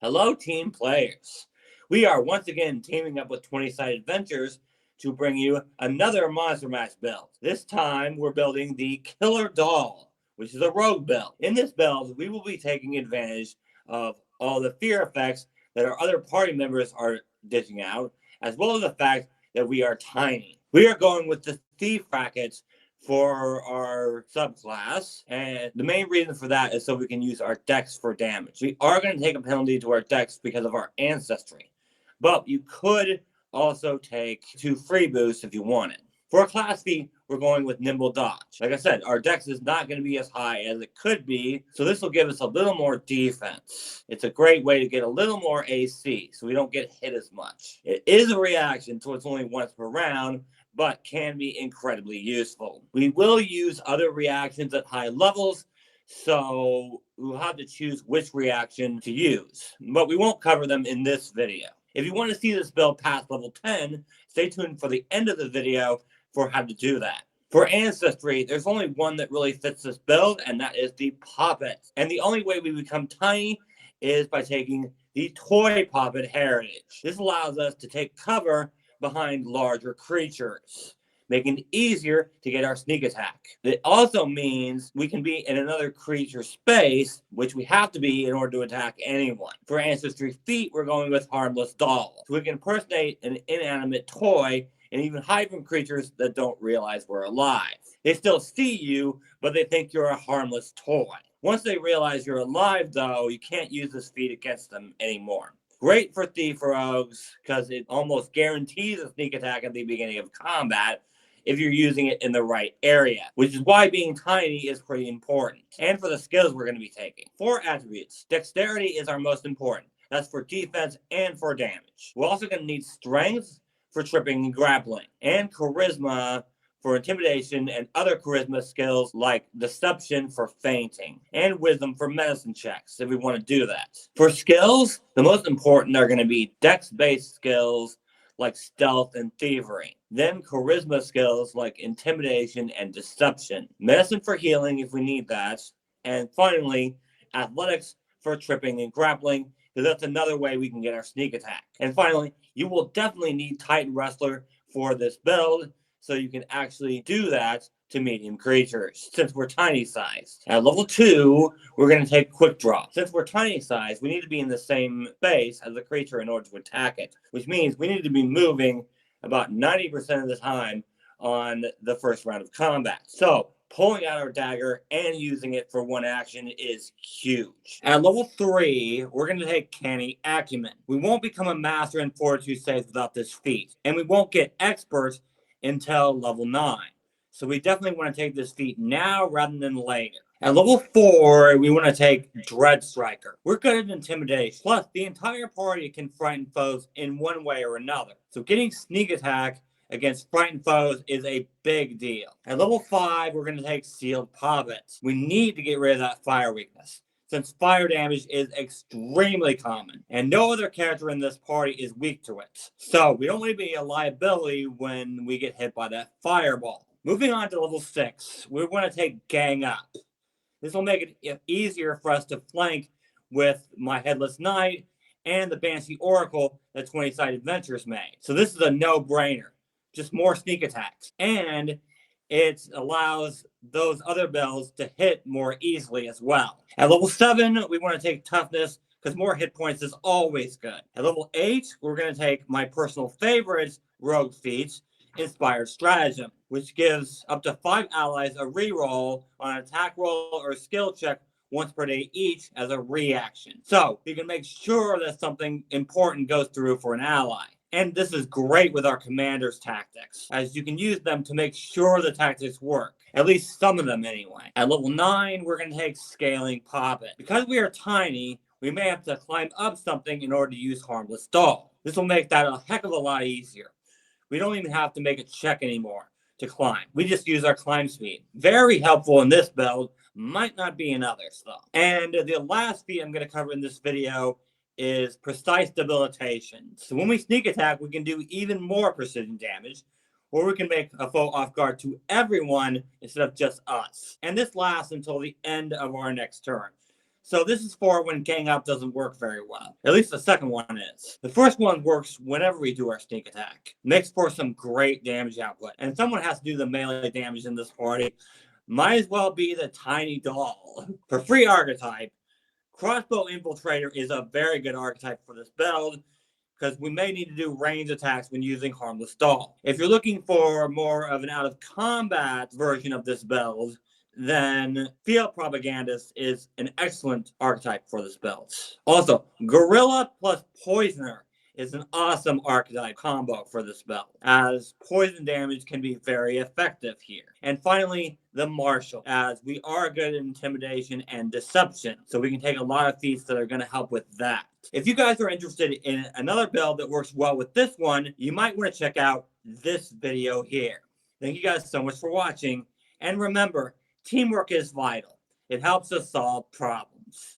Hello, team players. We are once again teaming up with 20-Sided Ventures to bring you another Monster Mash build. This time, we're building the Killer Doll, which is a rogue build. In this build, we will be taking advantage of all the fear effects that our other party members are dishing out, as well as the fact that we are tiny. We are going with the Thief brackets for our subclass, and the main reason for that is so we can use our dex for damage. We are going to take a penalty to our dex because of our ancestry, but you could also take 2 free boosts if you wanted. For a class feat, we're going with Nimble Dodge. Like I said, our dex is not going to be as high as it could be, so this will give us a little more defense. It's a great way to get a little more AC, so we don't get hit as much. It is a reaction, so it's only once per round, but can be incredibly useful. We will use other reactions at high levels, so we'll have to choose which reaction to use, but we won't cover them in this video. If you want to see this build past level 10, stay tuned for the end of the video for how to do that. For Ancestry, there's only one that really fits this build, and that is the Poppet. And the only way we become tiny is by taking the Toy Poppet Heritage. This allows us to take cover behind larger creatures, making it easier to get our sneak attack. It also means we can be in another creature space, which we have to be in order to attack anyone. For Ancestry feat, we're going with Harmless Doll. So we can impersonate an inanimate toy and even hide from creatures that don't realize we're alive. They still see you, but they think you're a harmless toy. Once they realize you're alive, though, you can't use this feat against them anymore. Great for Thief Rogues, because it almost guarantees a sneak attack at the beginning of combat if you're using it in the right area, which is why being tiny is pretty important. And for the skills we're going to be taking. 4 attributes. Dexterity is our most important. That's for defense and for damage. We're also going to need strength for tripping and grappling, and charisma for intimidation and other charisma skills like deception for fainting, and wisdom for medicine checks if we want to do that. For skills, the most important are going to be dex-based skills like stealth and thievery, then charisma skills like intimidation and deception, medicine for healing if we need that, and finally, athletics for tripping and grappling, because that's another way we can get our sneak attack. And finally, you will definitely need Titan Wrestler for this build, so you can actually do that to medium creatures, since we're tiny sized. At level 2, we're going to take Quick Draw. Since we're tiny sized, we need to be in the same space as the creature in order to attack it, which means we need to be moving about 90% of the time on the first round of combat. So pulling out our dagger and using it for one action is huge. At level 3, we're going to take Canny Acumen. We won't become a master in Fortitude saves without this feat, and we won't get expert until level 9. So we definitely want to take this feat now rather than later. At level 4, we want to take Dread Striker. We're good at intimidation. Plus, the entire party can frighten foes in one way or another. So getting sneak attack against frightened foes is a big deal. At level 5, we're going to take Sealed Poppets. We need to get rid of that fire weakness, since fire damage is extremely common, and no other character in this party is weak to it. So we don't want to be a liability when we get hit by that fireball. Moving on to level 6, we want to take Gang Up. This will make it easier for us to flank with my Headless Knight and the Banshee Oracle that 20-Sided Ventures made. So this is a no-brainer. Just more sneak attacks. And it allows those other bells to hit more easily as well. At level 7, we want to take Toughness, because more hit points is always good. At level 8, we're going to take my personal favorite rogue feat, Inspired Stratagem, which gives up to 5 allies a reroll on an attack roll or skill check once per day each as a reaction. So you can make sure that something important goes through for an ally. And this is great with our commander's tactics, as you can use them to make sure the tactics work. At least some of them anyway. At level 9, we're going to take Scaling Poppet. Because we are tiny, we may have to climb up something in order to use Harmless Doll. This will make that a heck of a lot easier. We don't even have to make a check anymore to climb. We just use our climb speed. Very helpful in this build. Might not be in others, though. And the last feat I'm going to cover in this video is Precise Debilitation. So when we sneak attack, we can do even more precision damage, or we can make a foe off guard to everyone instead of just us. And this lasts until the end of our next turn. So this is for when gang up doesn't work very well. At least the second one is. The first one works whenever we do our sneak attack. Makes for some great damage output. And someone has to do the melee damage in this party. Might as well be the tiny doll. For free archetype, Crossbow Infiltrator is a very good archetype for this build, because we may need to do range attacks when using Harmless Doll. If you're looking for more of an out-of-combat version of this build, then Field Propagandist is an excellent archetype for this build. Also, Gorilla plus Poisoner is an awesome archetype combo for this build, as poison damage can be very effective here. And finally, the Marshal, as we are good at intimidation and deception, so we can take a lot of feats that are going to help with that. If you guys are interested in another build that works well with this one, you might want to check out this video here. Thank you guys so much for watching, and remember, teamwork is vital. It helps us solve problems.